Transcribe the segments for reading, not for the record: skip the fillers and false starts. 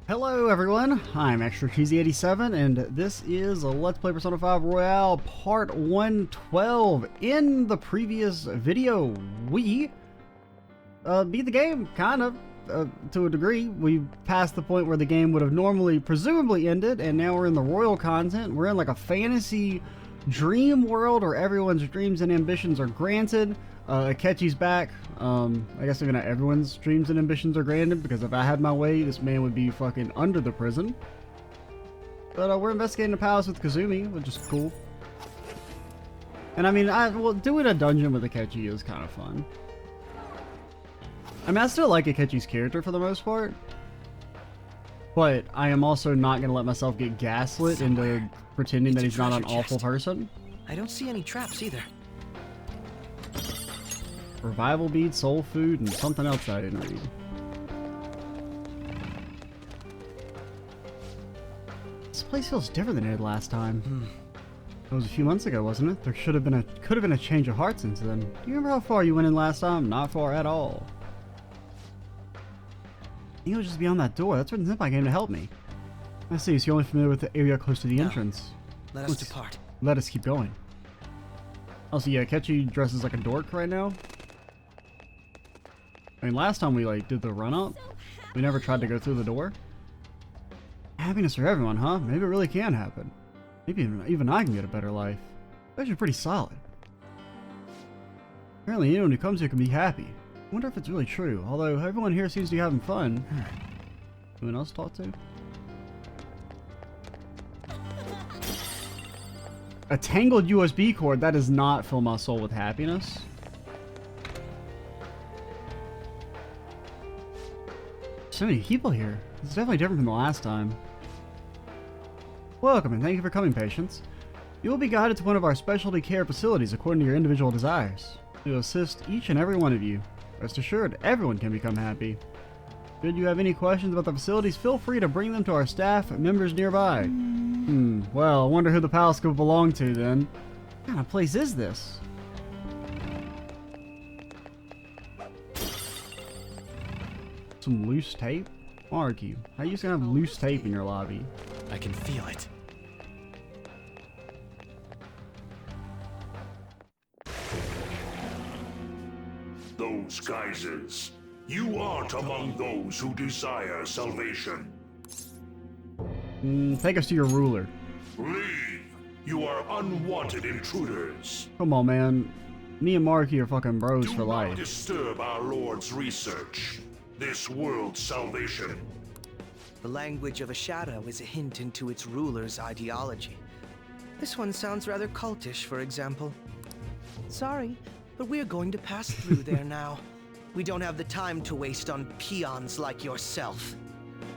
Hello everyone, I'm Extra Cheesy 87 and this is a Let's Play Persona 5 Royale Part 112. In the previous video, we beat the game, kind of, to a degree. We passed the point where the game would have normally, presumably ended, and now we're in the royal content. We're in like a fantasy dream world where everyone's dreams and ambitions are granted. Akechi's back. I guess maybe not everyone's dreams and ambitions are granted, because if I had my way, this man would be fucking under the prison. But we're investigating the palace with Kazumi, which is cool. And I mean, well, doing a dungeon with Akechi is kind of fun. I mean, I still like Akechi's character for the most part, but I am also not going to let myself get gaslit into pretending that he's not an awful person. I don't see any traps either. Revival bead, soul food, and something else I didn't read. This place feels different than it did last time. It was a few months ago, wasn't it? There could have been a change of heart since then. Do you remember how far you went in last time? Not far at all. He was just beyond that door. That's where the Senpai came to help me. I see, so you're only familiar with the area close to the entrance. Let us depart. Let us keep going. Also, yeah, Akechi dresses like a dork right now. I mean, last time we like did the run up, we never tried to go through the door. Happiness for everyone, huh? Maybe it really can happen. Maybe even I can get a better life. It's actually pretty solid. Apparently anyone who comes here can be happy. I wonder if it's really true, although everyone here seems to be having fun. Anyone else to talk to? A tangled USB cord, that does not fill my soul with happiness. So many people here. It's definitely different from the last time. Welcome and thank you for coming, patients. You will be guided to one of our specialty care facilities according to your individual desires. We will assist each and every one of you. Rest assured, everyone can become happy. Should you have any questions about the facilities, feel free to bring them to our staff members nearby. Well, I wonder who the palace could belong to then. What kind of place is this? Some loose tape? Marky, how are you just gonna have loose tape in your lobby? I can feel it. Those geysers. You aren't among those who desire salvation. Take us to your ruler. Leave. You are unwanted intruders. Come on, man. Me and Marky are fucking bros for Do life. not disturb our Lord's research. This world's salvation. The language of a shadow is a hint into its ruler's ideology. This one sounds rather cultish, for example. Sorry, but we're going to pass through there now. We don't have the time to waste on peons like yourself.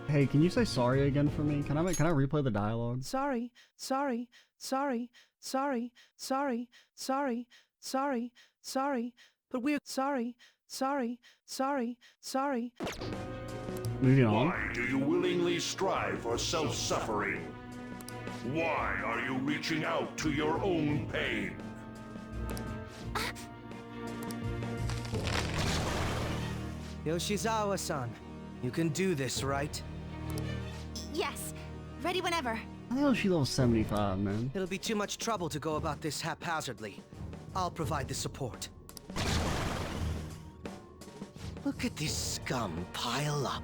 Hey, can you say sorry again for me? Can I replay the dialogue? Sorry, sorry, sorry, sorry, sorry, sorry, sorry, sorry, but we're sorry, sorry, sorry, sorry. Moving on. Why do you willingly strive for self-suffering? Why are you reaching out to your own pain? Yoshizawa-san, you can do this, right? Yes, ready whenever. I know she level 75, man. It'll be too much trouble to go about this haphazardly. I'll provide the support. Look at this scum pile up.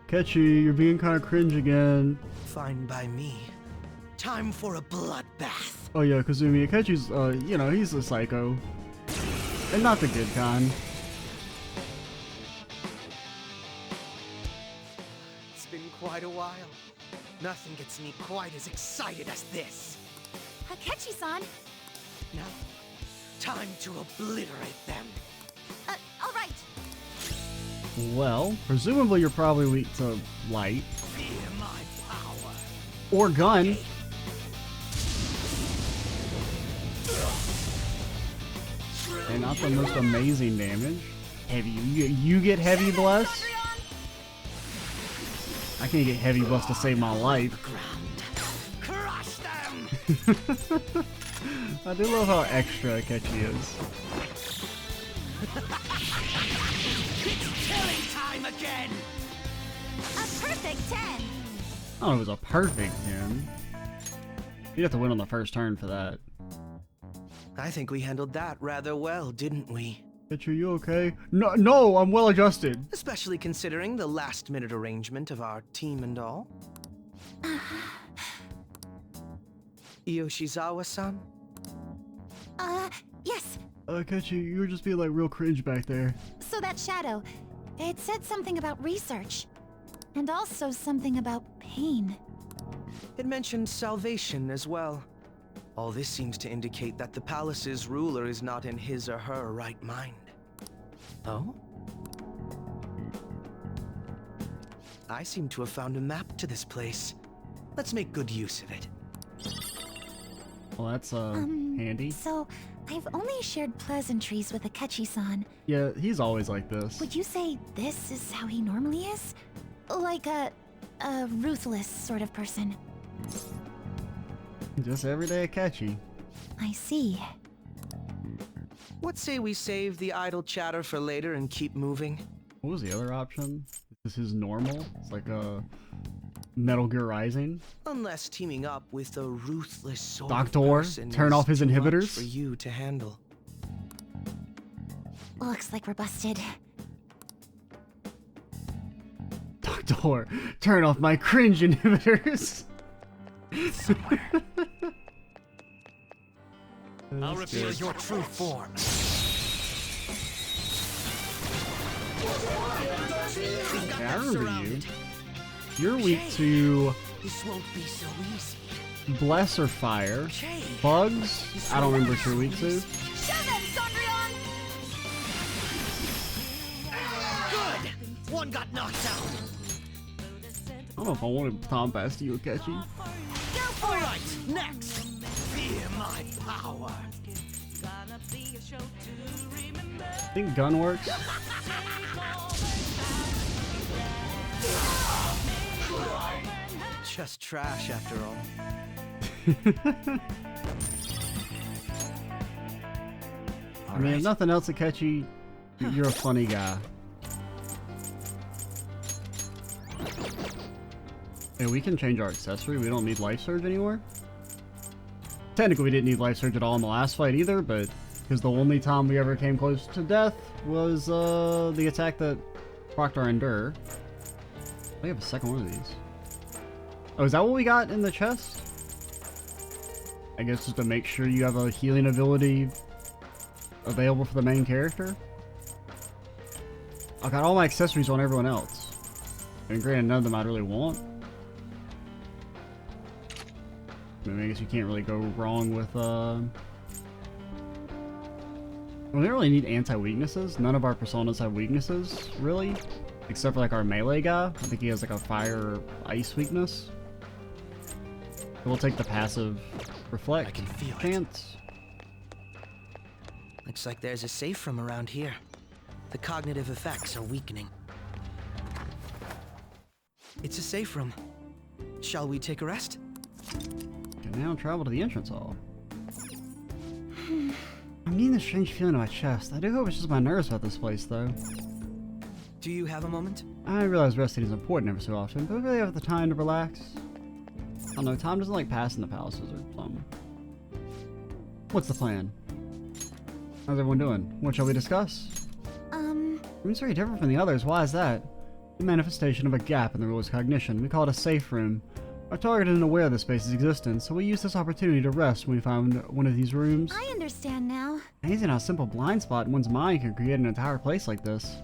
Akechi, you're being kind of cringe again. Fine by me. Time for a bloodbath. Oh yeah, Kazumi, Akechi's, you know, he's a psycho. And not the good kind. It's been quite a while. Nothing gets me quite as excited as this. Akechi-san. Now, time to obliterate them. All right. Well, presumably you're probably weak to light. Fear my power. Or gun. And not the most amazing damage. Heavy. You get heavy bless? I can't get heavy bless to save my life. Crush them! I do love how extra Akechi is. It's killing time again! A perfect 10. Oh, it was a perfect 10. You'd have to win on the first turn for that. I think we handled that rather well, didn't we? Catchy, you okay? No, no, I'm well adjusted. Especially considering the last-minute arrangement of our team and all. Yoshizawa-san? Yes. Catchy, you were just being like real cringe back there. So that shadow, it said something about research. And also something about pain. It mentioned salvation as well. All this seems to indicate that the palace's ruler is not in his or her right mind. Oh? I seem to have found a map to this place. Let's make good use of it. Well, that's handy. So, I've only shared pleasantries with Akechi-san. Yeah, he's always like this. Would you say this is how he normally is? Like a ruthless sort of person. Just everyday Catchy. I see. What say we save the idle chatter for later and keep moving? What was the other option? This is normal. It's like a Metal Gear Rising. Unless teaming up with a ruthless sort of Doctor, person turn is off his too much inhibitors? for you to handle. Looks like we're busted. Doctor, turn off my cringe inhibitors. I'll reveal your true form. Yeah, I remember you. You're weak to This won't be so easy. Bless or Fire. Bugs, I don't remember what you're weak to. Show them, Sondrion! Good! One got knocked out. I don't know if I want to Tom pass to you, Catchy. Go for All it! right, next. Fear my power. I think gun works. Just trash after all. I mean, if nothing else, Catchy, you're a funny guy. Yeah, we can change our accessory. We don't need Life Surge anymore. Technically, we didn't need Life Surge at all in the last fight either, but because the only time we ever came close to death was the attack that procced our Endure. We have a second one of these. Oh, is that what we got in the chest? I guess just to make sure you have a healing ability available for the main character. I got all my accessories on everyone else. And granted, none of them I'd really want. I mean, I guess you can't really go wrong with, well, we don't really need anti-weaknesses. None of our personas have weaknesses, really. Except for, like, our melee guy. I think he has, like, a fire or ice weakness. So we'll take the passive Reflect I can feel it. chance. Looks like there's a safe room around here. The cognitive effects are weakening. It's a safe room. Shall we take a rest? Can now travel to the entrance hall. I'm getting this strange feeling in my chest. I do hope it's just my nerves about this place, though. Do you have a moment? I realize resting is important every so often, but we really have the time to relax. I don't know, time doesn't like passing the palaces or something. What's the plan? How's everyone doing? What shall we discuss? Room's very different from the others. Why is that? The manifestation of a gap in the ruler's cognition. We call it a safe room. Our target isn't aware of the space's existence, so we use this opportunity to rest when we find one of these rooms. I understand now. Amazing how a simple blind spot in one's mind can create an entire place like this.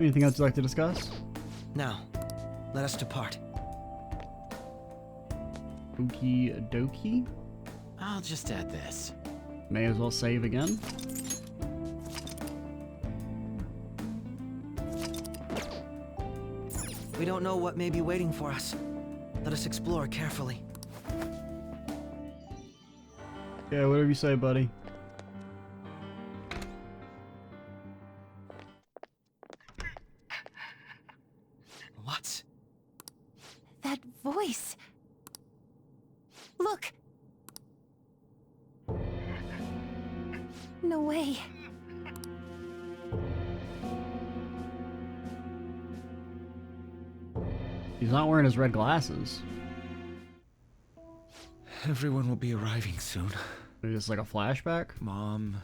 Anything else you'd like to discuss? Now, let us depart. Okie dokie. I'll just add this. May as well save again. We don't know what may be waiting for us. Let us explore carefully. Yeah, whatever you say, buddy. What? That voice. Look. No way. He's not wearing his red glasses. Everyone will be arriving soon. Maybe it's like a flashback Mom,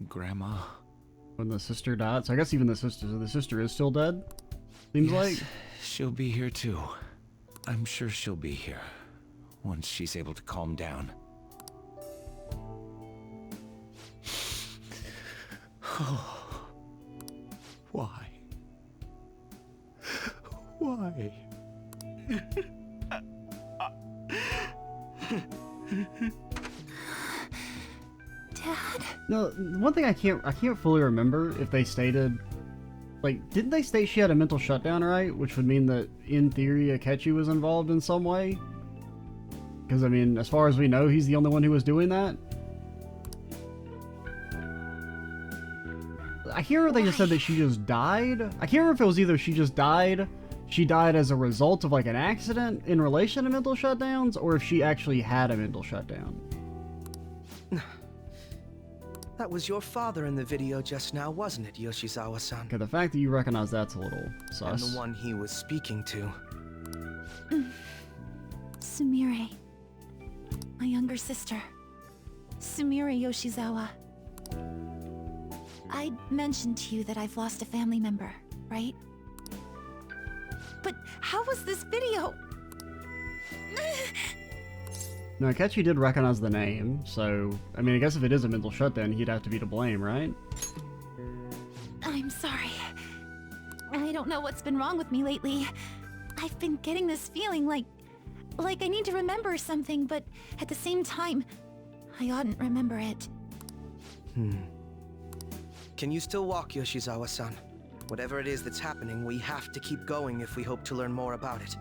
Grandma. when the sister died. So I guess even the sister is still dead. Seems like. She'll be here too. I'm sure she'll be here once she's able to calm down. Why? Why? Dad? No, one thing I can't fully remember if they stated, like, didn't they state she had a mental shutdown, right? Which would mean that in theory Akechi was involved in some way. Because I mean, as far as we know, he's the only one who was doing that. I can't remember if they just said that she just died. I can't remember if it was either she just died, she died as a result of like an accident in relation to mental shutdowns, or if she actually had a mental shutdown. That was your father in the video just now, wasn't it, Yoshizawa-san? Okay, the fact that you recognize that's a little And sus. the one he was speaking to. Sumire. My younger sister. Sumire Yoshizawa. I mentioned to you that I've lost a family member, right? But how was this video? No, Akechi did recognize the name, so, I mean, I guess if it is a mental shutdown, he'd have to be to blame, right? I'm sorry. I don't know what's been wrong with me lately. I've been getting this feeling like I need to remember something, but at the same time, I oughtn't remember it. Can you still walk, Yoshizawa-san? Whatever it is that's happening, we have to keep going if we hope to learn more about it.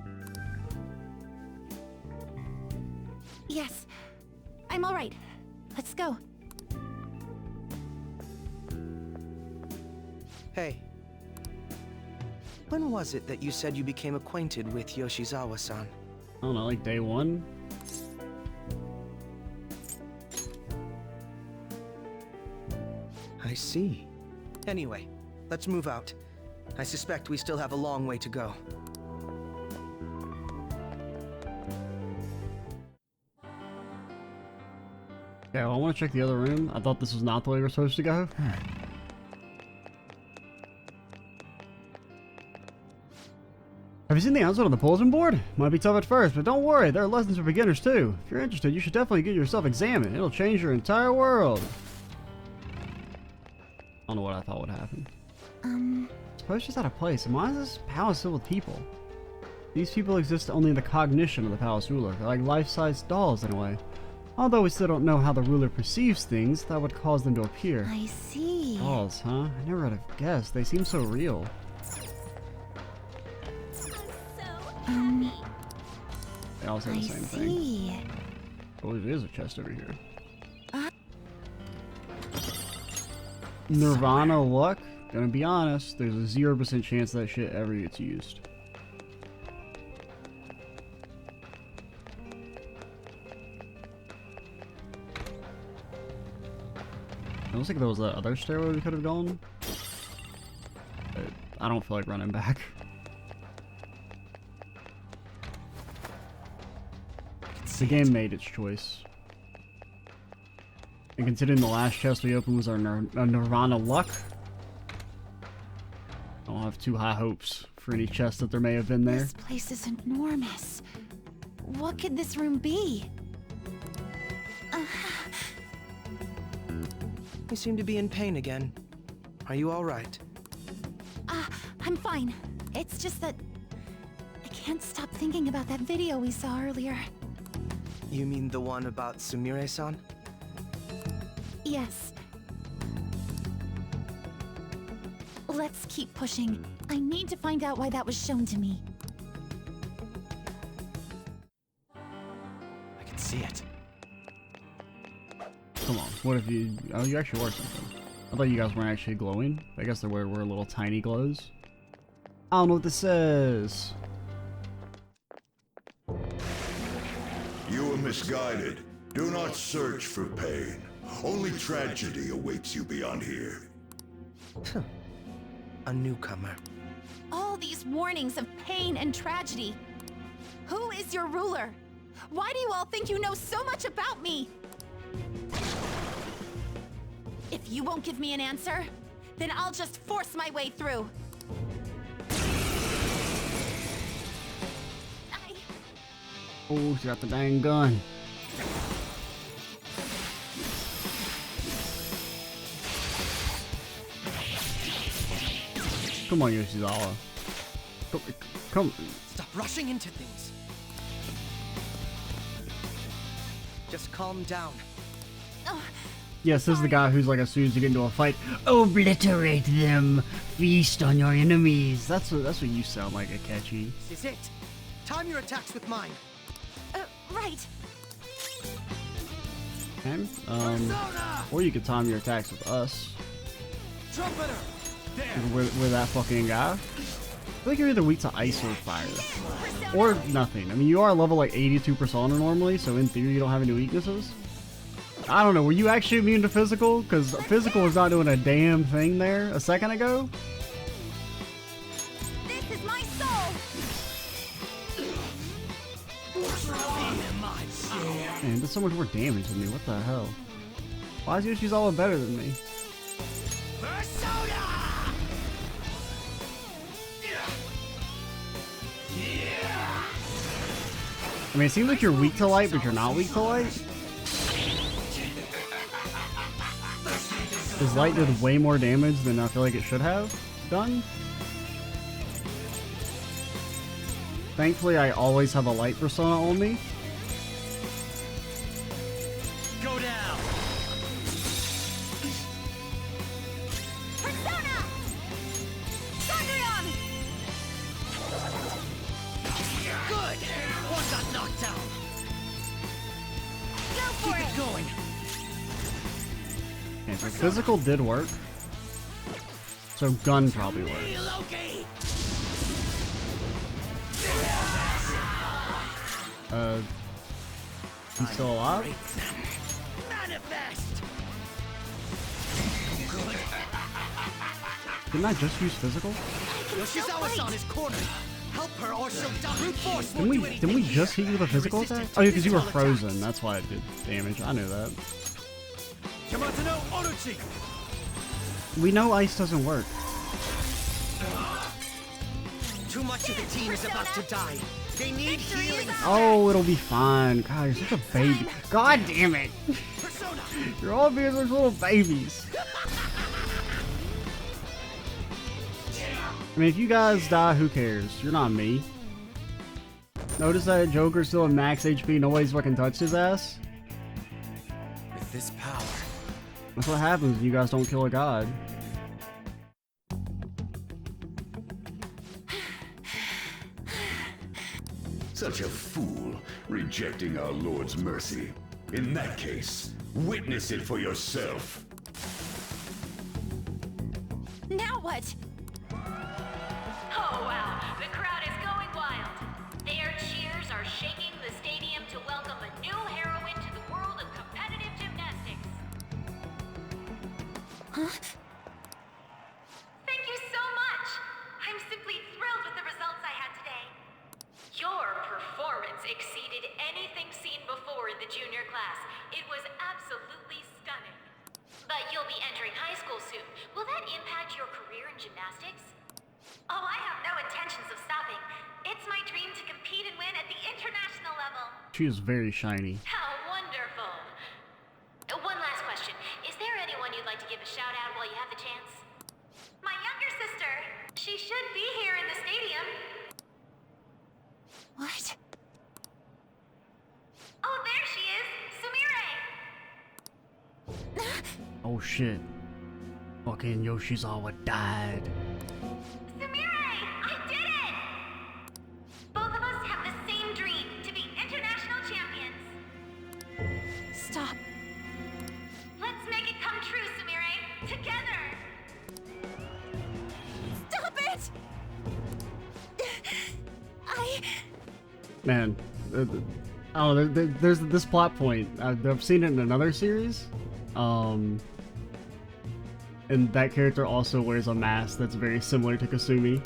Yes, I'm all right. Let's go. Hey. When was it that you said you became acquainted with Yoshizawa-san? I don't know, like day one? I see. Anyway, let's move out. I suspect we still have a long way to go. Okay, well, I want to check the other room. I thought this was not the way we're supposed to go. Have you seen the announcement on the bulletin board? Might be tough at first, but don't worry, there are lessons for beginners too. If you're interested, you should definitely get yourself examined. It'll change your entire world. I don't know what I thought would happen. Suppose she's out of place, and why is this palace filled with people? These people exist only in the cognition of the palace ruler. They're like life-size dolls in a way. Although we still don't know how the ruler perceives things, that would cause them to appear. I see. Dolls, huh? I never would have guessed. They seem so real. They all say the I same thing. see. Oh, there is a chest over here. Nirvana luck? Gonna be honest, there's a 0% chance that shit ever gets used. It looks like there was that other stairway we could have gone. But I don't feel like running back. The game made its choice. And considering the last chest we opened was our Nirvana luck, I don't have too high hopes for any chest that there may have been there. This place is enormous. What could this room be? You seem to be in pain again. Are you all right? I'm fine. It's just that I can't stop thinking about that video we saw earlier. You mean the one about Sumire-san? Yes. Let's keep pushing. I need to find out why that was shown to me. I can see it. Come on, what if you... Oh, you actually were something. I thought you guys weren't actually glowing. I guess there were little tiny glows. I don't know what this says. You were misguided. Do not search for pain. Only tragedy awaits you beyond here. A newcomer. All these warnings of pain and tragedy. Who is your ruler? Why do you all think you know so much about me? If you won't give me an answer, then I'll just force my way through. Oh, she got the dang gun. Come on, Yoshizawa. Come. Stop rushing into things. Just calm down. Yes, this is the guy who's like, as soon as you get into a fight, obliterate them, feast on your enemies. That's what you sound like, Akechi. This is it. Time your attacks with mine. Right. Okay. Or you could time your attacks with us. Trumpeter! There! We're that fucking guy. I feel like you're either weak to ice or fire. Or nothing. I mean, you are level like 82 persona normally, so in theory you don't have any weaknesses. I don't know, were you actually immune to physical? Because physical was not doing a damn thing there a second ago. This is my soul. Man, did so much more damage than me. What the hell? Why is Yoshizawa better than me? I mean, it seems like you're weak to light, but you're not weak to light. His light did way more damage than I feel like it should have done. Thankfully, I always have a light persona on me. Go down! Persona! Thunderdome! Good! One got knocked down! Go for Keep it! it going! Okay, so physical did work. So gun probably works. Relocate! He's still alive? Manifest! Didn't I just use physical? Yoshizawa-san is cornered! Help her or she'll die! Brute force won't do anything! Didn't we just hit you with a physical attack? Resistance Oh yeah, because you were physical attacks. frozen. That's why it did damage. I knew that. Yamato no Orochi! We know ice doesn't work. Too much of the team is about to die. They need healing. Oh, it'll be fine. God, you're such a baby. God damn it. Persona! You're all being such little babies. I mean, if you guys die, who cares? You're not me. Notice that Joker's still at max HP. Nobody's fucking touched his ass. With this power, That's what happens when you guys don't kill a god. Such a fool, rejecting our Lord's mercy. In that case, witness it for yourself. Now what? Oh wow, the crowd is going wild. Their cheers are shaking the stadium to welcome a new heroine to the world of competitive gymnastics. Thank you so much. I'm simply thrilled with the results I had today. Your performance exceeded anything seen before in the junior class. It was absolutely stunning. But you'll be entering high school soon. Will that impact your career in gymnastics? Oh, I have no intentions of stopping. It's my dream to compete and win at the international level. She is very shiny. How wonderful. One last question. Is there anyone you'd like to give a shout out while you have the chance? My younger sister. She should be here in the stadium. What? Oh, there she is. Sumire. Oh shit. Fucking Yoshizawa died. Sumire, I did it! Both of us have the same dream, to be international champions. Stop. Let's make it come true, Sumire. Together. Stop it! Man, oh, there's this plot point. I've seen it in another series. And that character also wears a mask that's very similar to Kasumi.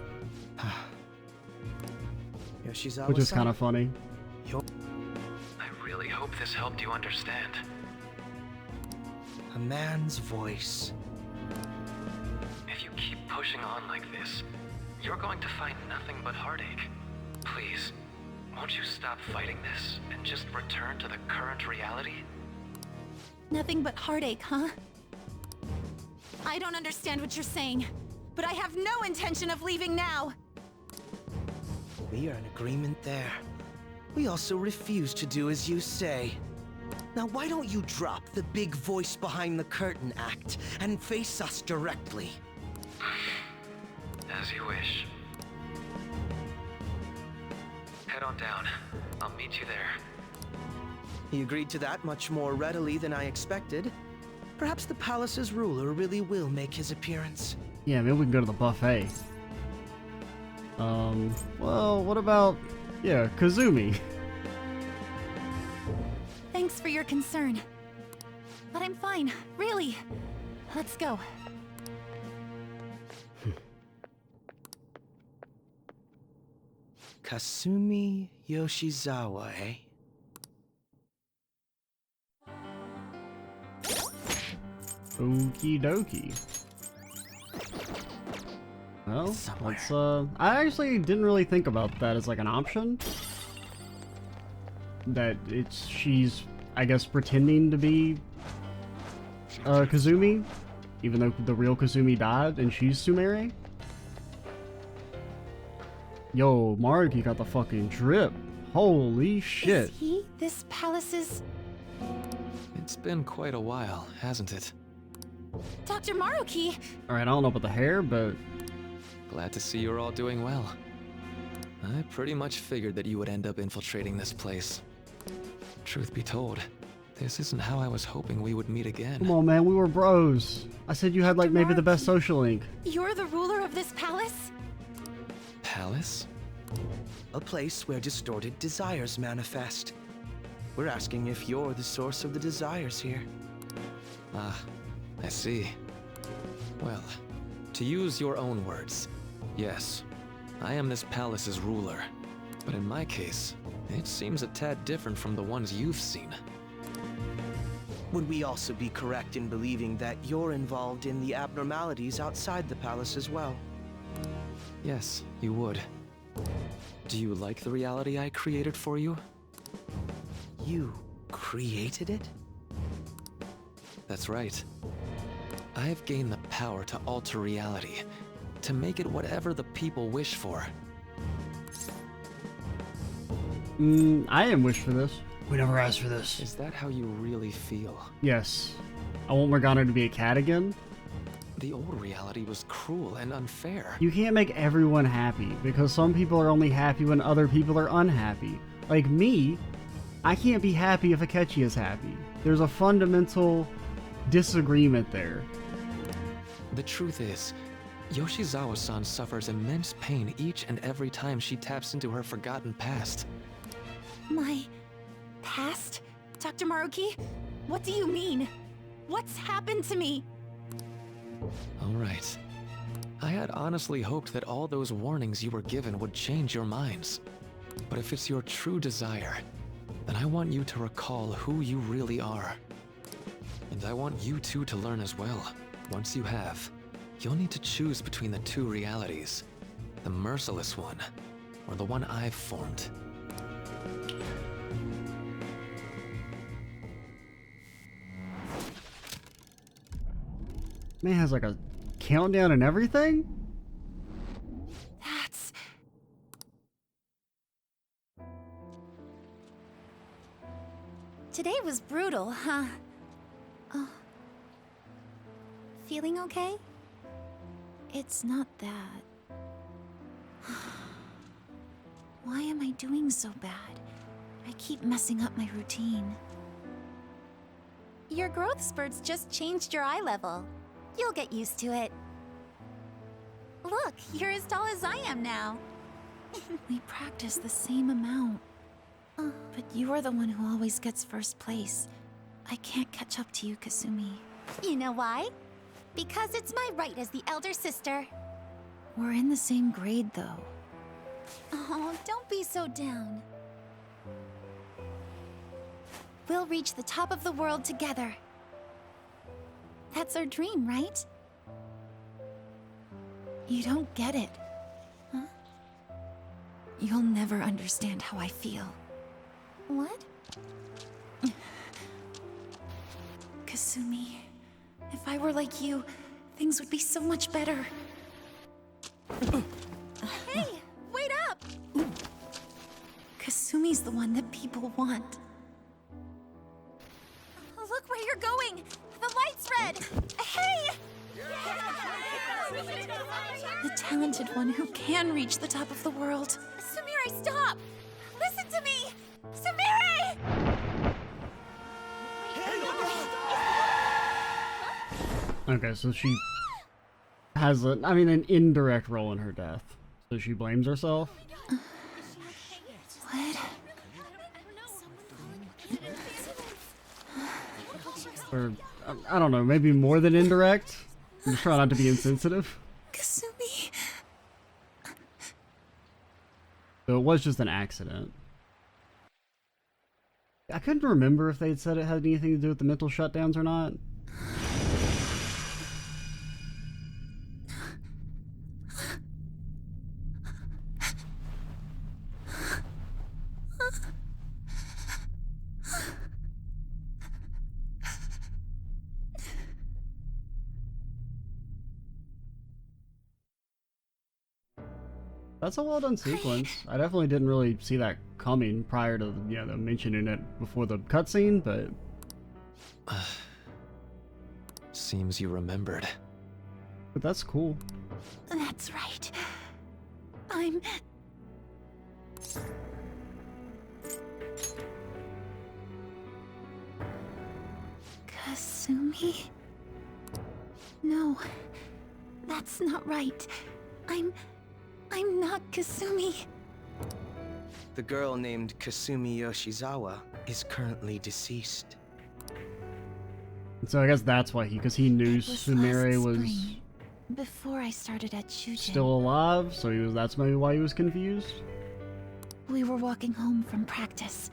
Yoshizawa-san. which is kind of funny. I really hope this helped you understand. A man's voice. If you keep pushing on like this, you're going to find nothing but heartache. Please, won't you stop fighting this and just return to the current reality? Nothing but heartache, huh? I don't understand what you're saying, but I have no intention of leaving now. We are in agreement there. We also refuse to do as you say. Now why don't you drop the big voice behind the curtain act and face us directly? As you wish. Head on down. I'll meet you there. He agreed to that much more readily than I expected. Perhaps the palace's ruler really will make his appearance. Yeah, maybe we can go to the buffet. Well, what about, yeah, Kazumi? Thanks for your concern. But I'm fine, really. Let's go. Kasumi Yoshizawa, eh? Okie dokie. Well, let's, I actually didn't really think about that as like an option. That she's, I guess, pretending to be Kazumi, even though the real Kazumi died and she's Sumire. Yo, Maruki got the fucking drip. Holy shit. Is he this palace's... It's been quite a while, hasn't it? Dr. Maruki? Alright, I don't know about the hair, but... Glad to see you're all doing well. I pretty much figured that you would end up infiltrating this place. Truth be told, this isn't how I was hoping we would meet again. Come on, man, we were bros. I said you had, like, maybe the best social link. You're the ruler of this palace? Palace? A place where distorted desires manifest. We're asking if you're the source of the desires here. Ah, I see. Well, to use your own words, yes, I am this palace's ruler. But in my case, it seems a tad different from the ones you've seen. Would we also be correct in believing that you're involved in the abnormalities outside the palace as well? Yes, you would. Do you like the reality I created for you? You created it? That's right. I've gained the power to alter reality, to make it whatever the people wish for. I didn't wish for this. We never asked for this. Is that how you really feel? Yes. I want Morgana to be a cat again. The old reality was cruel and unfair. You can't make everyone happy, because some people are only happy when other people are unhappy. Like me, I can't be happy if Akechi is happy. There's a fundamental disagreement there. The truth is, Yoshizawa-san suffers immense pain each and every time she taps into her forgotten past. My... past? Dr. Maruki? What do you mean? What's happened to me? All right. I had honestly hoped that all those warnings you were given would change your minds. But if it's your true desire, then I want you to recall who you really are. And I want you two to learn as well. Once you have, you'll need to choose between the two realities. The Merciless one, or the one I've formed. Man has like a countdown and everything? That's... Today was brutal, huh? Oh. Feeling okay? It's not that. Why am I doing so bad? I keep messing up my routine. Your growth spurts just changed your eye level. You'll get used to it. Look, you're as tall as I am now. We practice the same amount. But you are the one who always gets first place. I can't catch up to you, Kasumi. You know why? Because it's my right as the elder sister. We're in the same grade, though. Oh, don't be so down. We'll reach the top of the world together. That's our dream, right? You don't get it. Huh? You'll never understand how I feel. What? Kasumi, if I were like you, things would be so much better. Hey, wait up! Kasumi's the one that people want. Look where you're going! The light's red! Hey! The talented one who can reach the top of the world. Sumire, stop! Listen to me! Sumire! Okay, so she has an indirect role in her death. So she blames herself. What? Or, I don't know, maybe more than indirect? I'm just trying not to be insensitive. Kasumi... So it was just an accident. I couldn't remember if they'd said it had anything to do with the mental shutdowns or not. That's a well done sequence. I definitely didn't really see that coming prior to them mentioning it before the cutscene, but Seems you remembered. that's cool. That's right. I'm... Kasumi? No, that's not right. I'm not Kasumi. The girl named Kasumi Yoshizawa is currently deceased. So I guess that's why because he knew It was Sumire last was spring, before I started at Shujin. still alive, so that's maybe why he was confused. We were walking home from practice.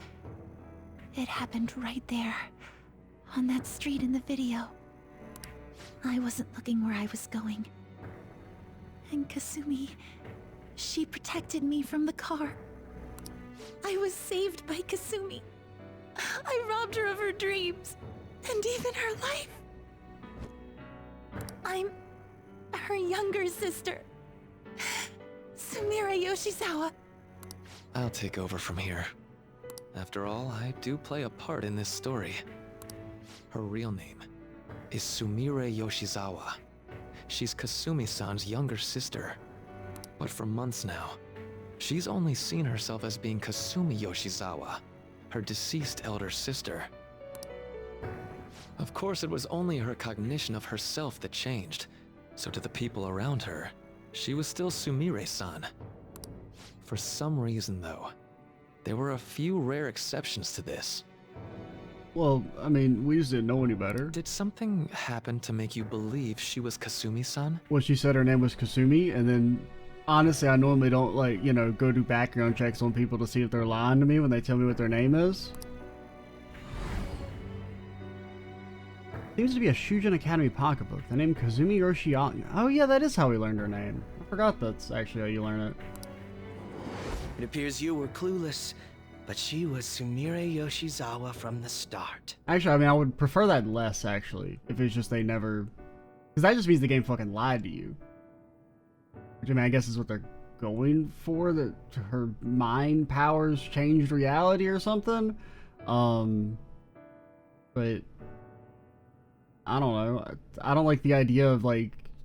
It happened right there, on that street in the video. I wasn't looking where I was going. And Kasumi, she protected me from the car. I was saved by Kasumi. I robbed her of her dreams, and even her life. I'm her younger sister, Sumire Yoshizawa. I'll take over from here. After all, I do play a part in this story. Her real name is Sumire Yoshizawa. She's Kasumi-san's younger sister. But for months now, she's only seen herself as being Kasumi Yoshizawa, her deceased elder sister. Of course, it was only her cognition of herself that changed, so to the people around her, she was still Sumire-san. For some reason, though, there were a few rare exceptions to this. Well, I mean, we just didn't know any better. Did something happen to make you believe she was Kasumi-san? Well, she said her name was Kasumi, and then honestly, I normally don't go do background checks on people to see if they're lying to me when they tell me what their name is. Seems to be a Shujin Academy pocketbook. The name Kazumi Yoshiaki. Oh yeah, that is how we learned her name. I forgot that's actually how you learn it. It appears you were clueless, but she was Sumire Yoshizawa from the start. Actually, I would prefer that less, actually. If it's just they never... Because that just means the game fucking lied to you. Which, I guess is what they're going for, that her mind powers changed reality or something. But... I don't know. I don't like the idea of,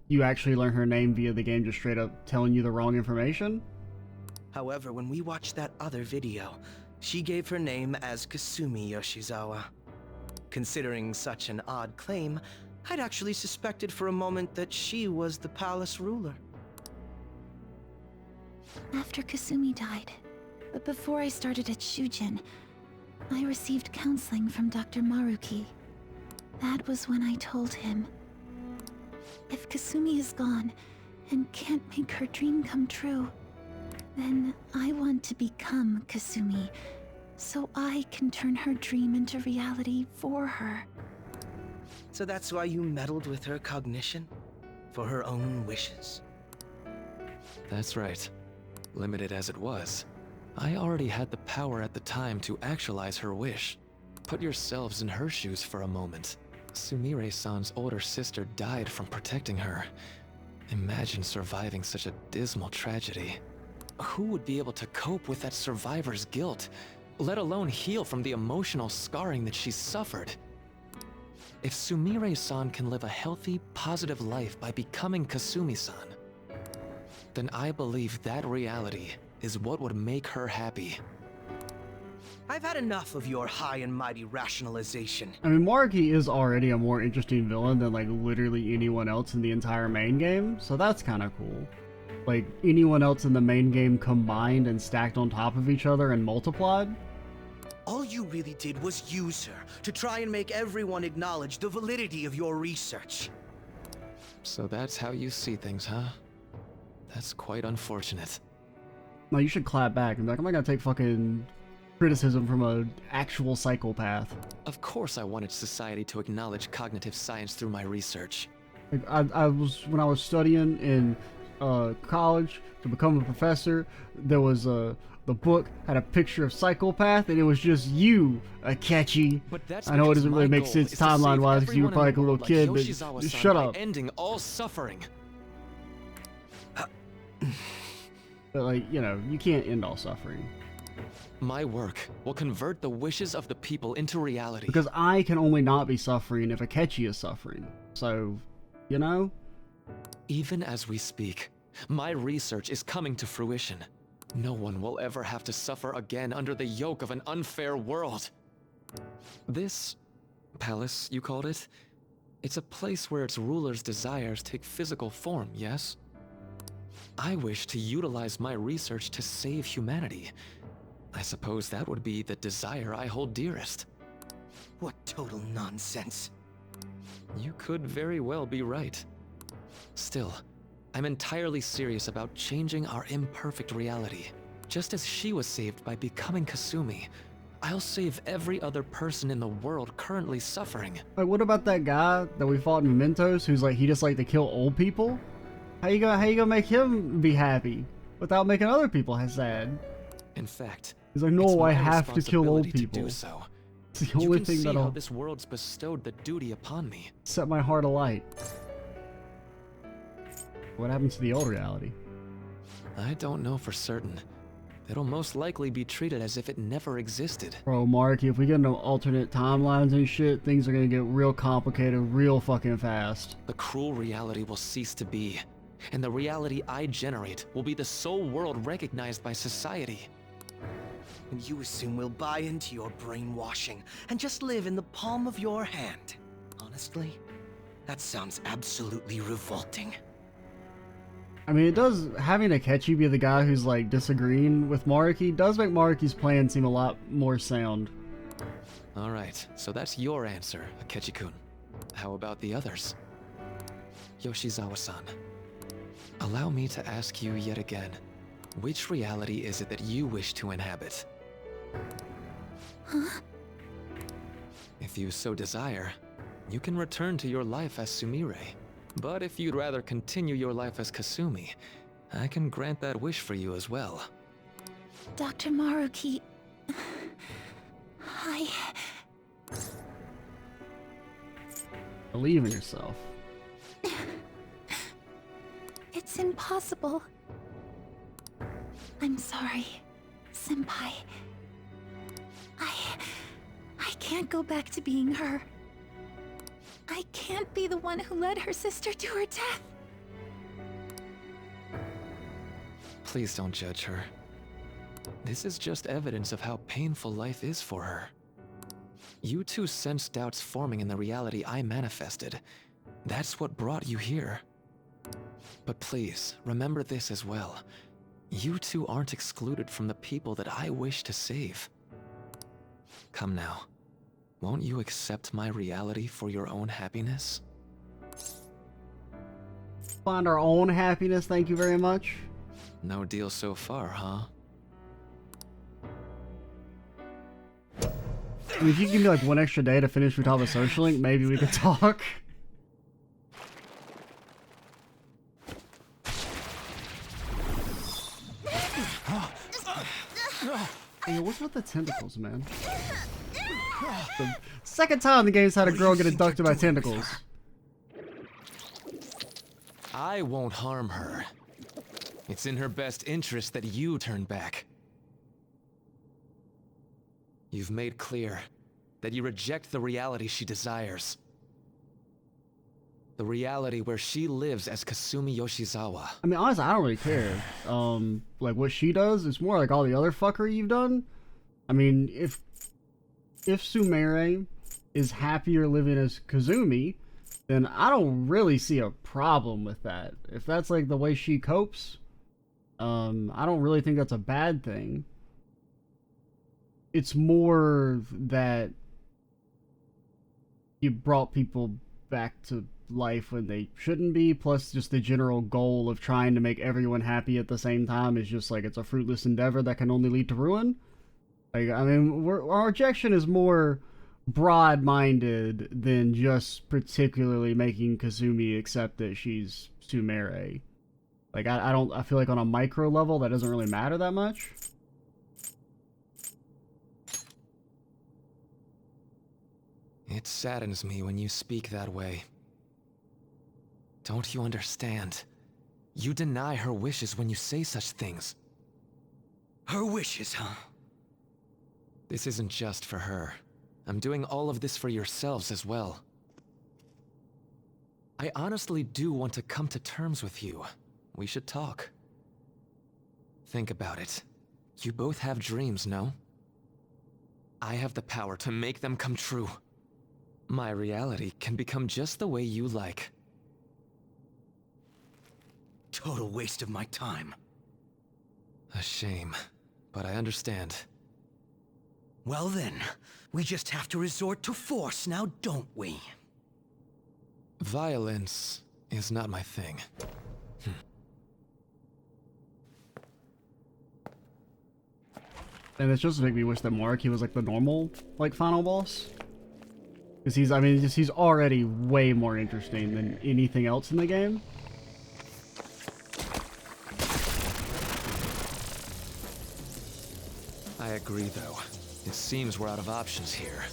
you actually learn her name via the game just straight up telling you the wrong information. However, when we watched that other video, she gave her name as Kasumi Yoshizawa. Considering such an odd claim, I'd actually suspected for a moment that she was the palace ruler. After Kasumi died, but before I started at Shujin, I received counseling from Dr. Maruki. That was when I told him, if Kasumi is gone and can't make her dream come true, Then I want to become Kasumi, so I can turn her dream into reality for her. So that's why you meddled with her cognition? For her own wishes? That's right. Limited as it was, I already had the power at the time to actualize her wish. Put yourselves in her shoes for a moment. Sumire-san's older sister died from protecting her. Imagine surviving such a dismal tragedy. Who would be able to cope with that survivor's guilt, let alone heal from the emotional scarring that she's suffered? If Sumire-san can live a healthy, positive life by becoming Kasumi-san, then I believe that reality is what would make her happy. I've had enough of your high and mighty rationalization. I mean, Maruki is already a more interesting villain than like literally anyone else in the entire main game, so that's kind of cool. Like anyone else in the main game combined and stacked on top of each other and multiplied. All you really did was use her to try and make everyone acknowledge the validity of your research. So that's how you see things, huh? That's quite unfortunate. No, you should clap back and be like, I'm not gonna take fucking criticism from an actual psychopath. Of course I wanted society to acknowledge cognitive science through my research. Like, when I was studying in college to become a professor, there was the book had a picture of psychopath, and it was just you, Akechi. But that's I know it because doesn't really my make goal sense is to save timeline-wise because you were everyone in probably the like a little world kid, but Yoshizawa-san shut by up. ending all suffering. But like, you know, you can't end all suffering. My work will convert the wishes of the people into reality. Because I can only not be suffering if Akechi is suffering. So, you know? Even as we speak, my research is coming to fruition. No one will ever have to suffer again under the yoke of an unfair world. This palace, you called it? It's a place where its ruler's desires take physical form, yes? I wish to utilize my research to save humanity. I suppose that would be the desire I hold dearest. What total nonsense. You could very well be right. Still, I'm entirely serious about changing our imperfect reality. Just as she was saved by becoming Kasumi, I'll save every other person in the world currently suffering. Like, what about that guy that we fought in Mementos who's like, he just like to kill old people? How you gonna make him be happy without making other people sad? In fact, He's like, no, it's I my have to kill old responsibility to people. do so. It's the You only can thing see how that'll this world's bestowed the duty upon me. set my heart alight. What happens to the old reality? I don't know for certain. It'll most likely be treated as if it never existed. Bro, Mark, if we get into alternate timelines and shit, things are gonna get real complicated real fucking fast. The cruel reality will cease to be, and the reality I generate will be the sole world recognized by society. And you assume we'll buy into your brainwashing and just live in the palm of your hand. Honestly, that sounds absolutely revolting. I mean, it does, having Akechi be the guy who's like disagreeing with Maruki does make Maruki's plan seem a lot more sound. Alright, so that's your answer, Akechi-kun. How about the others? Yoshizawa-san, allow me to ask you yet again, which reality is it that you wish to inhabit? Huh? If you so desire, you can return to your life as Sumire. But if you'd rather continue your life as Kasumi, I can grant that wish for you as well. Dr. Maruki... Believe in yourself. It's impossible. I'm sorry, Senpai. I can't go back to being her. I can't be the one who led her sister to her death. Please don't judge her. This is just evidence of how painful life is for her. You two sensed doubts forming in the reality I manifested. That's what brought you here. But please, remember this as well. You two aren't excluded from the people that I wish to save. Come now. Won't you accept my reality for your own happiness? Find our own happiness, thank you very much. No deal so far, huh? I mean, if you give me like one extra day to finish Futaba Social Link, maybe we could talk. Hey, what's with the tentacles, man? The second time the game's had a girl get abducted by tentacles. I won't harm her. It's in her best interest that you turn back. You've made clear that you reject the reality she desires. The reality where she lives as Kasumi Yoshizawa. I mean, honestly, I don't really care. Like what she does, it's more like all the other fuckery you've done. I mean, if Sumire is happier living as Kazumi, then I don't really see a problem with that. If that's like the way she copes, I don't really think that's a bad thing. It's more that you brought people back to life when they shouldn't be, plus just the general goal of trying to make everyone happy at the same time is just like it's a fruitless endeavor that can only lead to ruin. Like, I mean, our objection is more broad-minded than just particularly making Kazumi accept that she's Sumire. Like, I feel like on a micro level that doesn't really matter that much. It saddens me when you speak that way. Don't you understand? You deny her wishes when you say such things. Her wishes, huh? This isn't just for her. I'm doing all of this for yourselves as well. I honestly do want to come to terms with you. We should talk. Think about it. You both have dreams, no? I have the power to make them come true. My reality can become just the way you like. Total waste of my time. A shame, but I understand. Well then, we just have to resort to force now, don't we? Violence is not my thing. And it's just to make me wish that Mark, he was like the normal, like, final boss. Because he's, I mean, he's already way more interesting than anything else in the game. I agree, though. It seems we're out of options here.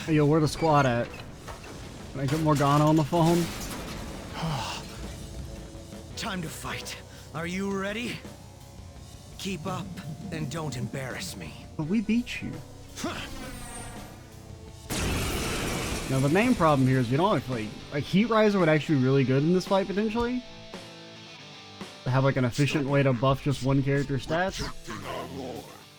Hey, yo, where the squad at? Can I get Morgana on the phone? Time to fight. Are you ready? Keep up and don't embarrass me. But we beat you. Now the main problem here is we don't have, like Heat Riser would actually be really good in this fight potentially. To have like an efficient way to buff just one character's stats.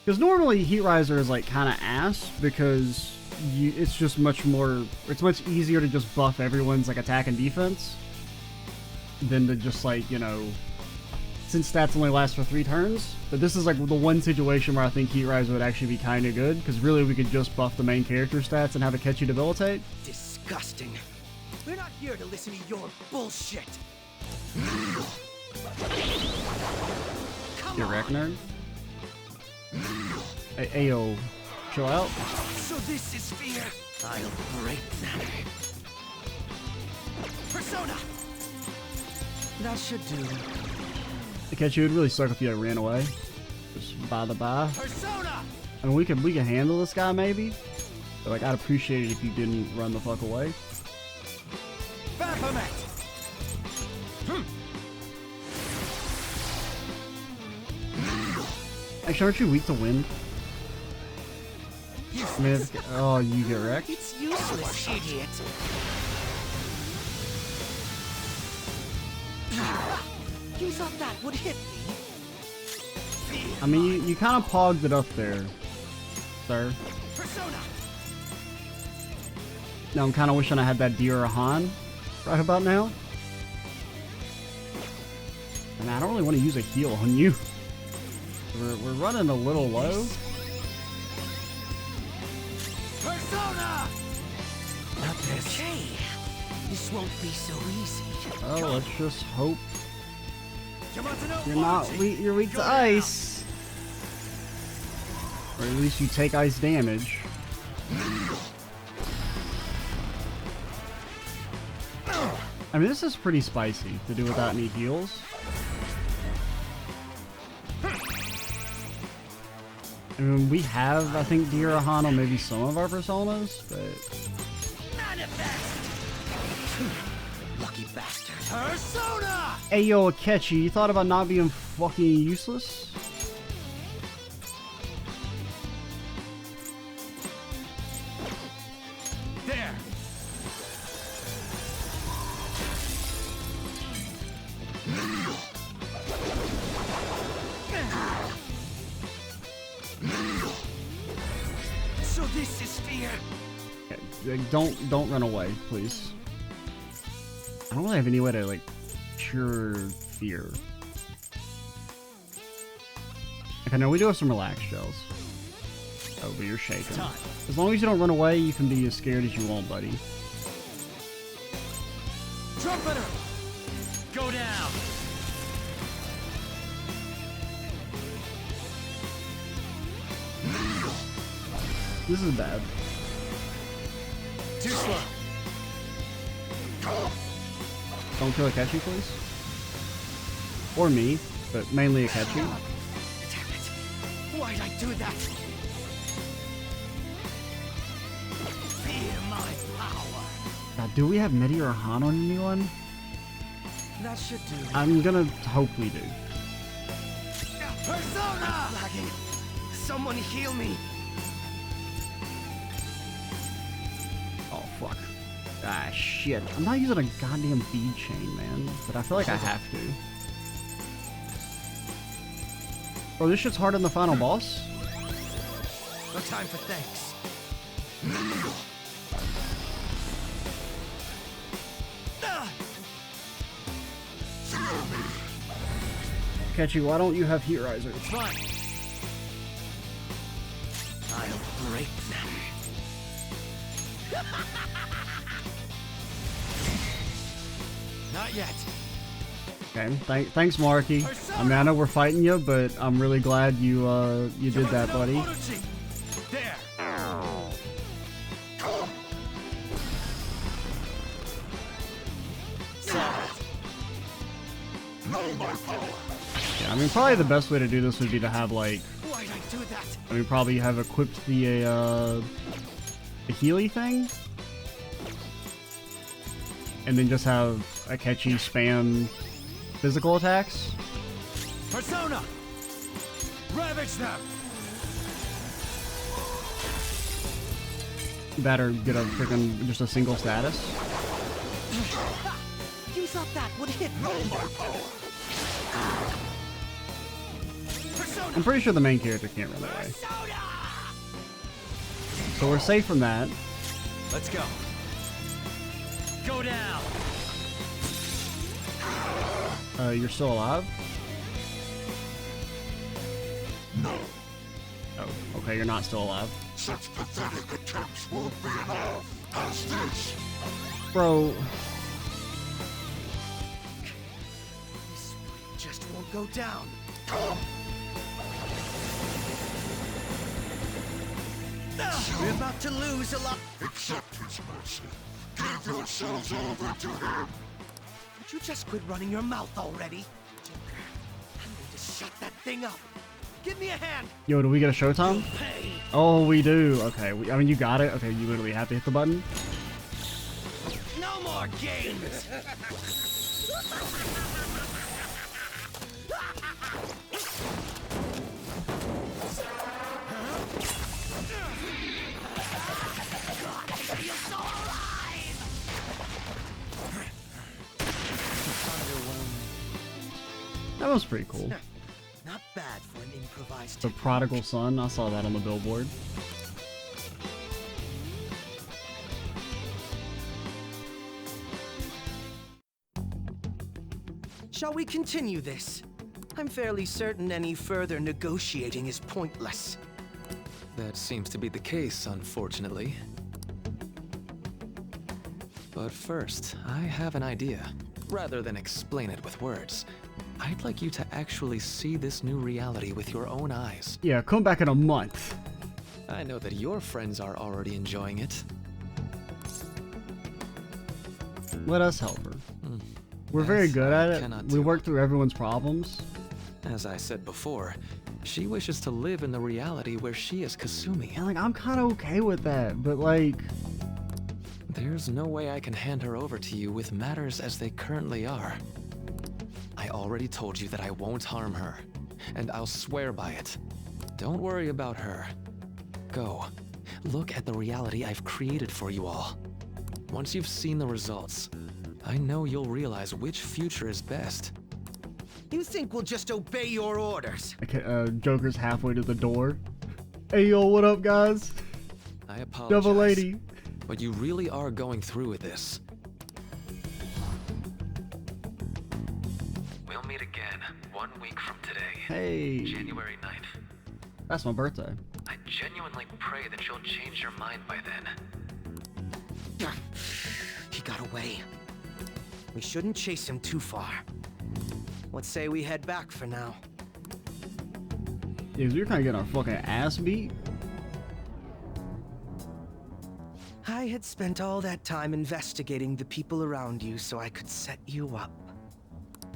Because normally Heat Riser is like kind of ass because it's just much easier to just buff everyone's like attack and defense than to just like, you know, since stats only last for 3 turns. But this is like the one situation where I think Heat Riser would actually be kind of good, because really we could just buff the main character stats and have it catch you debilitate. Disgusting. We're not here to listen to your bullshit. Come Get on. wrecked, nerd. Hey, ayo, chill out. So this is fear. I'll break that. Persona. That should do. To catch you, it would really suck if you ran away. Just by the by. Persona. I mean, we can handle this guy maybe, but like I'd appreciate it if you didn't run the fuck away. Baphomet. Actually, aren't you weak to wind? I mean, oh, you get wrecked. It's useless, idiot. You thought that would hit me? I mean, you kind of pogged it up there, sir. Persona. Now I'm kind of wishing I had that Dirahan right about now. And I don't really want to use a heal on you. We're running a little low. Persona! Not this. Okay. This won't be so easy. Oh, let's just hope you're not weak. You're weak to ice, or at least you take ice damage. I mean, this is pretty spicy to do without any heals. I mean, we have, I think, Dirahano, maybe some of our personas, but... Lucky bastard. Persona! Hey, yo, Akechi, you thought about not being fucking useless? There. So this is fear. Okay, don't run away, please. I don't really have any way to, like, cure fear. Okay, no, we do have some relax gels. Oh, but you're shaking. As long as you don't run away, you can be as scared as you want, buddy. Trumpeter! Go down! This is bad. Too slow. Don't kill Akechi, please. Or me, but mainly Akechi. Damn it! Why'd I do that? Fear my power. Now, do we have Medi or Han on anyone? That should do. I'm gonna hope we do. Persona! I'm lagging. Someone heal me. Oh, fuck. Ah, shit. I'm not using a goddamn bead chain, man. But I feel like I have to. Bro, this shit's harder than the final boss? No time for thanks. Akechi, why don't you have Heat Riser? It's fine. I'll break them. Not yet. Okay, thanks, Marky. I mean, I know we're fighting you, but I'm really glad you did that, buddy. There. Yeah, I mean, probably the best way to do this would be to have, like, Why'd I do that? I mean, probably have equipped the Healy thing, and then just have Akechi spam physical attacks. Persona! Ravage them! That or get a freaking just a single status. You thought that would hit me? Persona! I'm pretty sure the main character can't run away, Persona! so we're safe from that. Let's go. Go down. You're still alive? No, Oh, okay, you're not still alive. such pathetic attempts won't be enough as this. Bro, This just won't go down. We're about to lose a lot. Accept his mercy. Give yourselves over to him. Would you just quit running your mouth already? Joker, I'm going to shut that thing up. Give me a hand. yo, do we get a showtime? Hey. Oh, we do. Okay, I mean, you got it. Okay, you literally have to hit the button. No more games. That was pretty cool. Not bad for an improvised. The Prodigal Son, I saw that on the billboard. Shall we continue this? I'm fairly certain any further negotiating is pointless. That seems to be the case, unfortunately. But first, I have an idea. Rather than explain it with words, I'd like you to actually see this new reality with your own eyes. Yeah, come back in a month. I know that your friends are already enjoying it. Let us help her. We're very good at it. cannot We do. work through everyone's problems. As I said before, she wishes to live in the reality where she is Kasumi. And like, I'm kind of okay with that, but like, There's no way I can hand her over to you with matters as they currently are. I already told you that I won't harm her, and I'll swear by it. Don't worry about her. Go. Look at the reality I've created for you all. Once you've seen the results, I know you'll realize which future is best. You think we'll just obey your orders? okay, Joker's halfway to the door. Hey yo, what up, guys? I apologize. Double lady. But you really are going through with this. We'll meet again 1 week from today. Hey, January 9th. that's my birthday. I genuinely pray that you'll change your mind by then. He got away. We shouldn't chase him too far. Let's say we head back for now. Yeah, 'cause we're kind of getting our fucking ass beat. I had spent all that time investigating the people around you so I could set you up.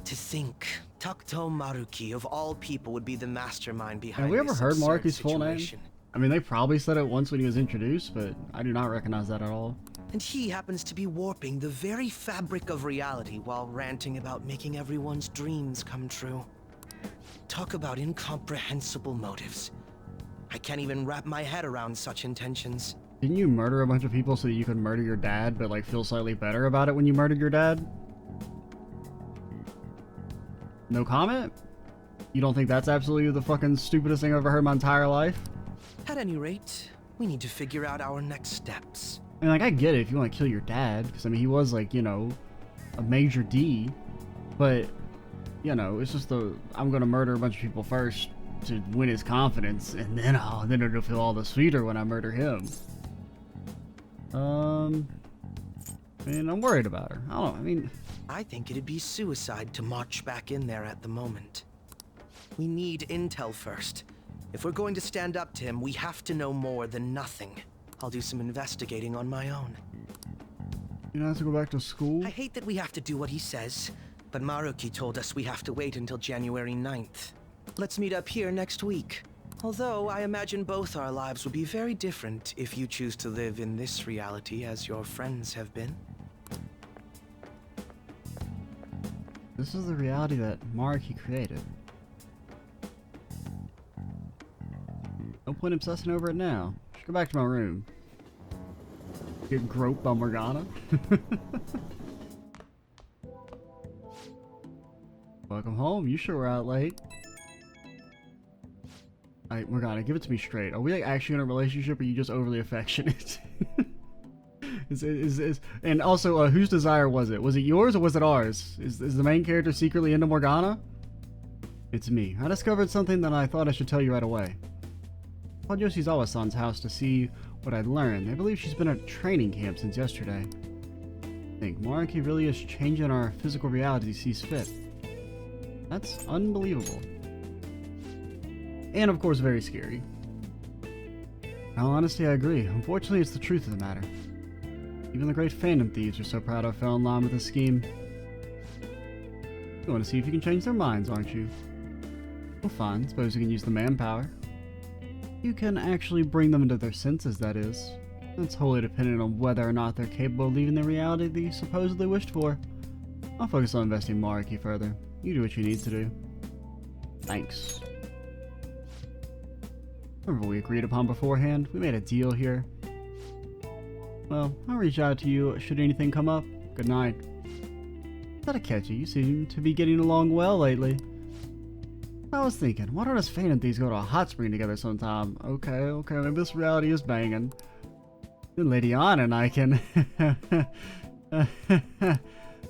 To think, Takuto Maruki of all people would be the mastermind behind Have we ever this heard absurd Maruki's full name? situation. I mean, they probably said it once when he was introduced, but I do not recognize that at all. And he happens to be warping the very fabric of reality while ranting about making everyone's dreams come true. Talk about incomprehensible motives. I can't even wrap my head around such intentions. Didn't you murder a bunch of people so that you could murder your dad, but like feel slightly better about it when you murdered your dad? No comment? You don't think that's absolutely the fucking stupidest thing I've ever heard in my entire life? At any rate, we need to figure out our next steps. I mean, like, I get it if you want to kill your dad, because, I mean, he was, like, you know, a major D, but, you know, it's just I'm going to murder a bunch of people first to win his confidence, and then it'll feel all the sweeter when I murder him. I mean, I'm worried about her. I don't know, I mean... I think it'd be suicide to march back in there at the moment. We need intel first. If we're going to stand up to him, we have to know more than nothing. I'll do some investigating on my own. You know, I have to go back to school? I hate that we have to do what he says, but Maruki told us we have to wait until January 9th. Let's meet up here next week. Although, I imagine both our lives will be very different if you choose to live in this reality as your friends have been. This is the reality that Maruki created. No point obsessing over it now. Should go back to my room. Get groped by Morgana. Welcome home. You sure were out late. Alright, Morgana, give it to me straight. Are we like actually in a relationship, or are you just overly affectionate? And also, whose desire was it? Was it yours or was it ours? Is the main character secretly into Morgana? It's me. I discovered something that I thought I should tell you right away. I called Yoshizawa-san's house to see what I'd learned. I believe she's been at training camp since yesterday. I think Maruki really is changing our physical reality as he sees fit. That's unbelievable. And of course, very scary. In all honesty, I agree. Unfortunately, it's the truth of the matter. Even the great fandom thieves are so proud I fell in line with this scheme. You want to see if you can change their minds, aren't you? Well, fine. Suppose you can use the manpower. You can actually bring them into their senses, that is. That's wholly dependent on whether or not they're capable of leaving the reality that you supposedly wished for. I'll focus on investing Maruki further. You do what you need to do. Thanks. Remember what we agreed upon beforehand? We made a deal here. Well, I'll reach out to you should anything come up. Good night. Gotta catch you. You seem to be getting along well lately. I was thinking, why don't us fan and thieves go to a hot spring together sometime? Okay, maybe this reality is banging. Then Lady Anna and I can...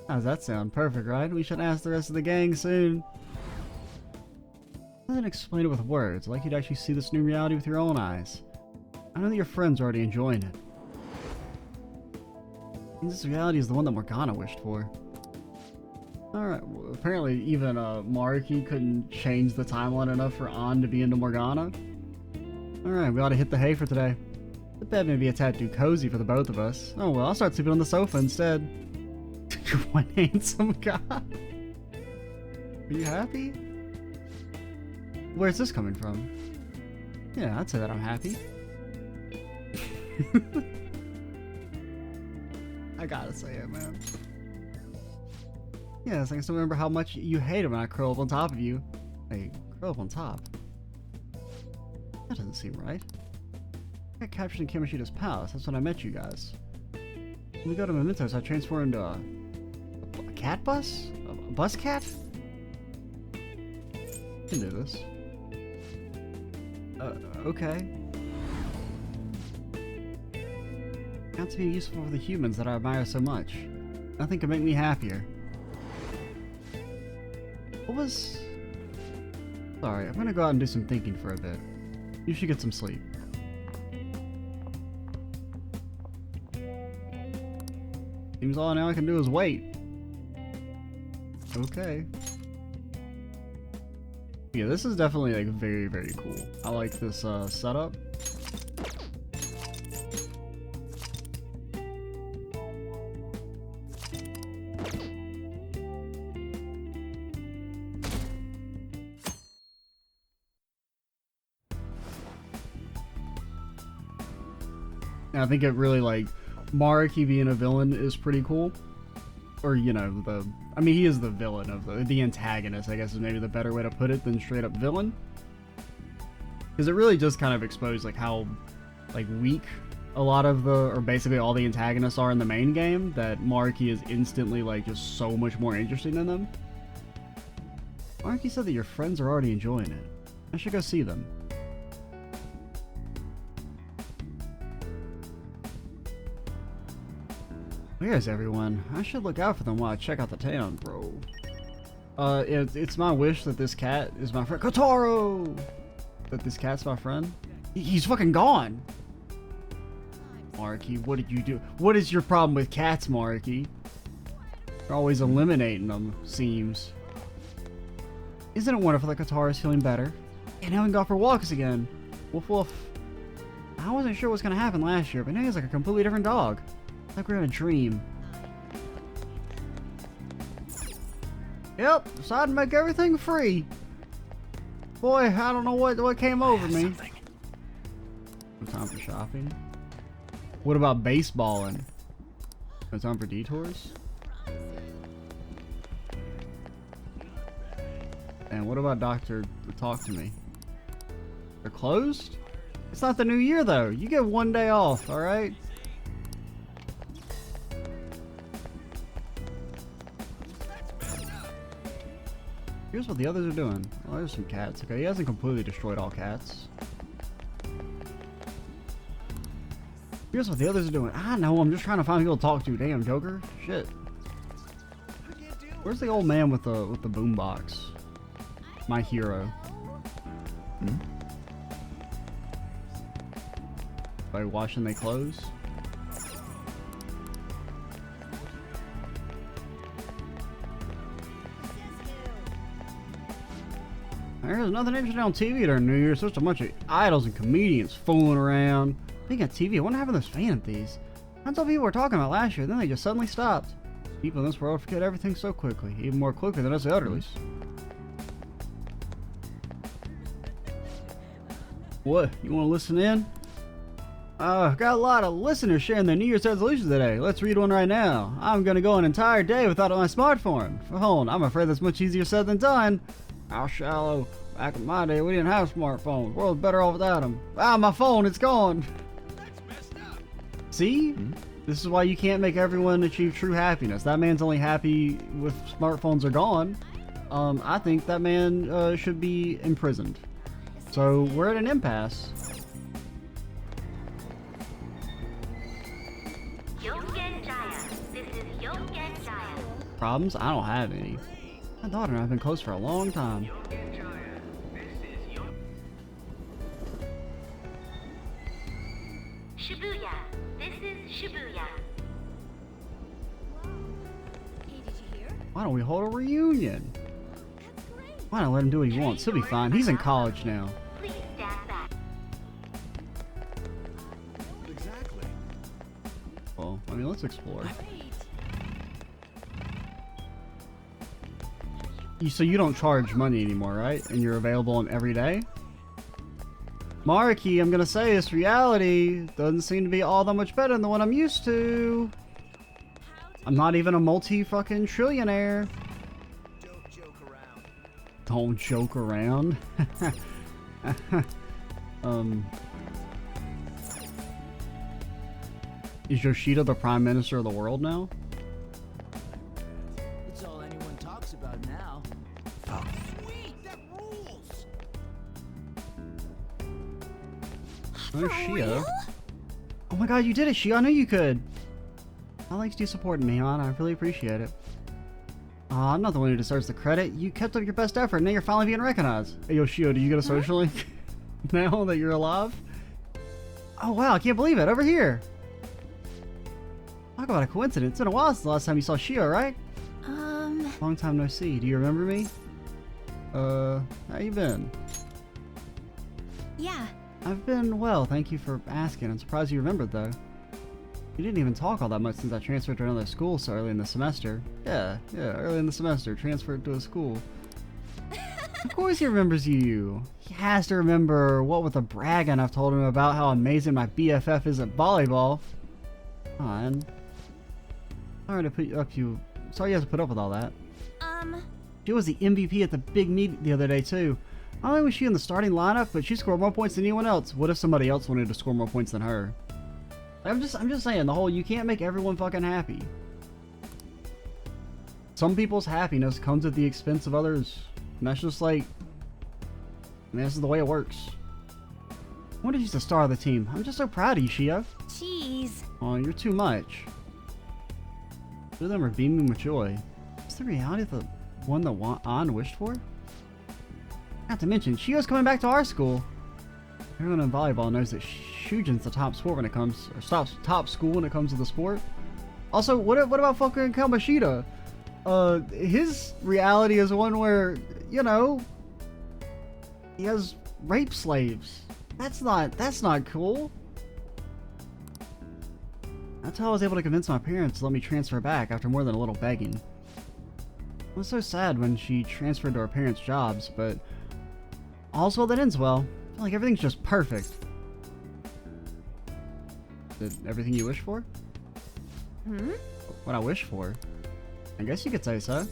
How's that sound? Perfect, right? We should ask the rest of the gang soon. Doesn't explain it with words, like you'd actually see this new reality with your own eyes. I know that your friends are already enjoying it. This reality is the one that Morgana wished for. Alright, well, apparently even Mariki couldn't change the timeline enough for An to be into Morgana. Alright, we ought to hit the hay for today. The bed may be a tad too cozy for the both of us. Oh well, I'll start sleeping on the sofa instead. You're one handsome guy. Are you happy? Where's this coming from? Yeah, I'd say that I'm happy. I gotta say it, man. Yes, I can still remember how much you hate it when I curl up on top of you. Hey, curl up on top? That doesn't seem right. I got captured in Kamoshida's palace. That's when I met you guys. When we go to Mementos, I transform into a cat bus? A bus cat? I can do this. Okay. Got to be useful for the humans that I admire so much. Nothing can make me happier. What was... Sorry, I'm gonna go out and do some thinking for a bit. You should get some sleep. Seems all now I can do is wait. Okay. Yeah, this is definitely like very, very cool. I like this setup. I think it really, like, Mariki being a villain is pretty cool. Or, you know, I mean, he is the villain of the antagonist, I guess is maybe the better way to put it than straight up villain. Because it really just kind of exposed, like, how, like, weak a lot of or basically all the antagonists are in the main game, that Mariki is instantly, like, just so much more interesting than them. Mariki said that your friends are already enjoying it. I should go see them. Where's everyone? I should look out for them while I check out the town, bro. It's my wish that this cat is my friend. Kotaro! That this cat's my friend? He's fucking gone! Mariki, what did you do? What is your problem with cats, Mariki? You're always eliminating them, seems. Isn't it wonderful that Kotaro is feeling better? And now we can go for walks again. Woof woof. I wasn't sure what was gonna happen last year, but now he's like a completely different dog. Like we're in a dream. Yep, decided to make everything free. Boy, I don't know what came over me. No time for shopping. What about baseballing? No time for detours? And what about Doctor Talk to Me? They're closed? It's not the new year though. You get one day off, alright? Here's what the others are doing. Oh, there's some cats. Okay, he hasn't completely destroyed all cats. Here's what the others are doing. I know, I'm just trying to find people to talk to. Damn, Joker. Shit. Where's the old man with the boombox? My hero. By watching they close? There's nothing interesting on TV during New Year's. Such a bunch of idols and comedians fooling around. Speaking of TV, I wonder what happened to those fan thieves. That's all people were talking about last year, then they just suddenly stopped. People in this world forget everything so quickly, even more quickly than us elderlies. What? You want to listen in? Got a lot of listeners sharing their New Year's resolutions today. Let's read one right now. I'm gonna go an entire day without my smartphone. I'm afraid that's much easier said than done. How shallow. Back in my day, we didn't have smartphones. The world's better off without them. Ah, my phone, it's gone. That's messed up. See? This is why you can't make everyone achieve true happiness. That man's only happy with smartphones are gone. I think that man should be imprisoned. So we're at an impasse. Problems? I don't have any. My daughter and I have been close for a long time. Shibuya. This is Shibuya. Why don't we hold a reunion? Why not let him do what he wants? He'll be fine. He's in college now. Please stand back. Exactly. Well, I mean, let's explore. So you don't charge money anymore, right? And you're available on every day? Marky, I'm gonna say this reality doesn't seem to be all that much better than the one I'm used to. I'm not even a multi-fucking trillionaire. Don't joke around. Don't joke around. Is Yoshida the Prime Minister of the world now? It's all anyone talks about now. Oh, sweet, that rules. Oh, Shia. Oh my god, you did it, Shia. I knew you could. I liked you supporting me, hon. I really appreciate it. I'm not the one who deserves the credit. You kept up your best effort, and now you're finally being recognized. Hey, yo, Shio, do you get a social link now that you're alive? Oh, wow, I can't believe it. Over here. Talk about a coincidence. It's been a while since the last time you saw Shio, right? Long time no see. Do you remember me? How you been? Yeah. I've been well, thank you for asking. I'm surprised you remembered, though. You didn't even talk all that much since I transferred to another school so early in the semester. Yeah, early in the semester, transferred to a school. Of course he remembers you. He has to remember what with the bragging I've told him about how amazing my BFF is at volleyball. On. Sorry you have to put up with all that. She was the MVP at the big meet the other day too. Not only was she in the starting lineup, but she scored more points than anyone else. What if somebody else wanted to score more points than her? I'm just saying, the whole you can't make everyone fucking happy. Some people's happiness comes at the expense of others. And that's just like, I mean, this is the way it works. I wonder if she's the star of the team. I'm just so proud of you, Shio. Jeez. Oh, you're too much. Two of them are beaming with joy. Is the reality the one that An wished for? Not to mention, Shio's coming back to our school. Everyone in volleyball knows that Shujin's the top sport when it comes, or top school when it comes to the sport. Also, what about fucking Kamashita? His reality is one where, you know, he has rape slaves. That's not cool. That's how I was able to convince my parents to let me transfer back after more than a little begging. It was so sad when she transferred to her parents' jobs, but all's well that ends well. I feel like everything's just perfect. Did everything you wish for? What I wish for? I guess you could say so.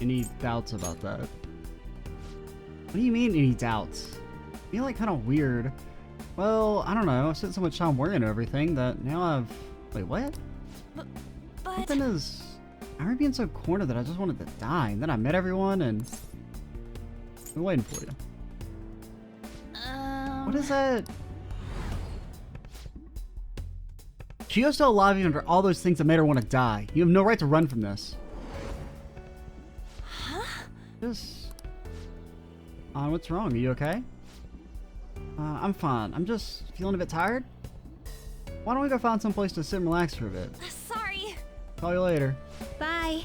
Any doubts about that? What do you mean, any doubts? I feel like kind of weird. Well, I don't know. I spent so much time worrying on everything that now I've... Wait, what? But... Something is... I remember being so cornered that I just wanted to die, and then I met everyone and... I've been waiting for you. What is that? Shio's still alive even after all those things that made her want to die. You have no right to run from this. Huh? Just... what's wrong? Are you okay? I'm fine. I'm just feeling a bit tired. Why don't we go find some place to sit and relax for a bit? Sorry. Call you later. Bye.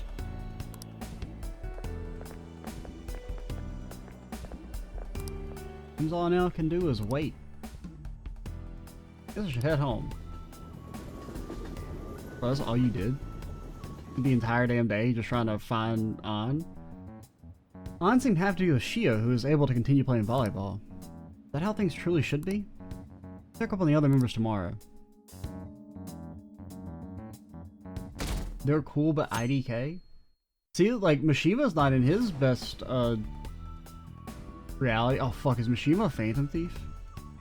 Seems all I now can do is wait. Guess I should head home. Well, that's all you did? The entire damn day just trying to find An? An seemed to have to do with Shio, who was able to continue playing volleyball. Is that how things truly should be? Check up on the other members tomorrow. They're cool, but IDK? See, like, Mishima's not in his best, reality. Oh, fuck, is Mishima a Phantom Thief?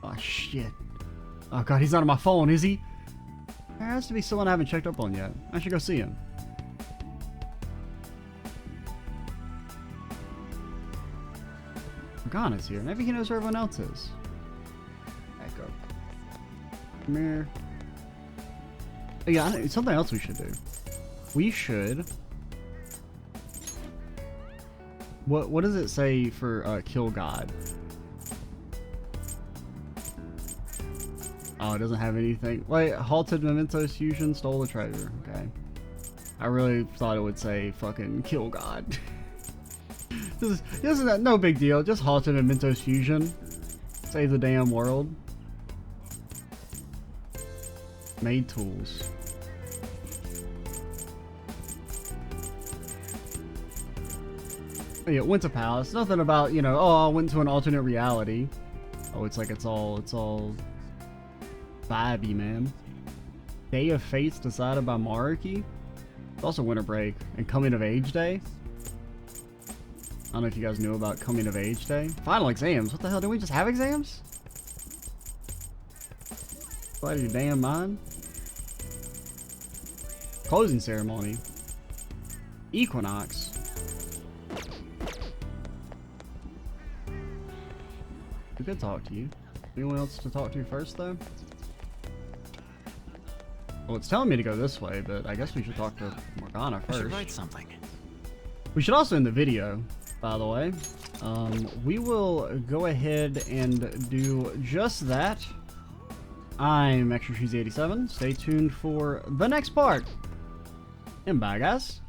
Oh, shit. Oh, God, he's not on my phone, is he? There has to be someone I haven't checked up on yet. I should go see him. Morgana's here. Maybe he knows where everyone else is. Echo. Come here. Oh, yeah, it's something else we should do. We should... What does it say for kill God? Oh, it doesn't have anything. Wait, halted Mementos fusion, stole the treasure. Okay. I really thought it would say fucking kill God. This is no big deal. Just Halton and Mentos Fusion. Save the damn world. Made tools. Yeah, went to Palace. Nothing about, you know, oh, I went to an alternate reality. Oh, it's like it's all vibey, man. Day of Fates decided by monarchy. It's also winter break and coming of age day. I don't know if you guys knew about coming of age day. Final exams. What the hell? Didn't we just have exams? Out of your damn mind. Closing ceremony. Equinox. We could talk to you. Anyone else to talk to first, though? Well, it's telling me to go this way, but I guess we should talk to Morgana first. I should write something. We should also end the video, by the way. We will go ahead and do just that. I'm Extra Cheesy 87. Stay tuned for the next part. And bye, guys.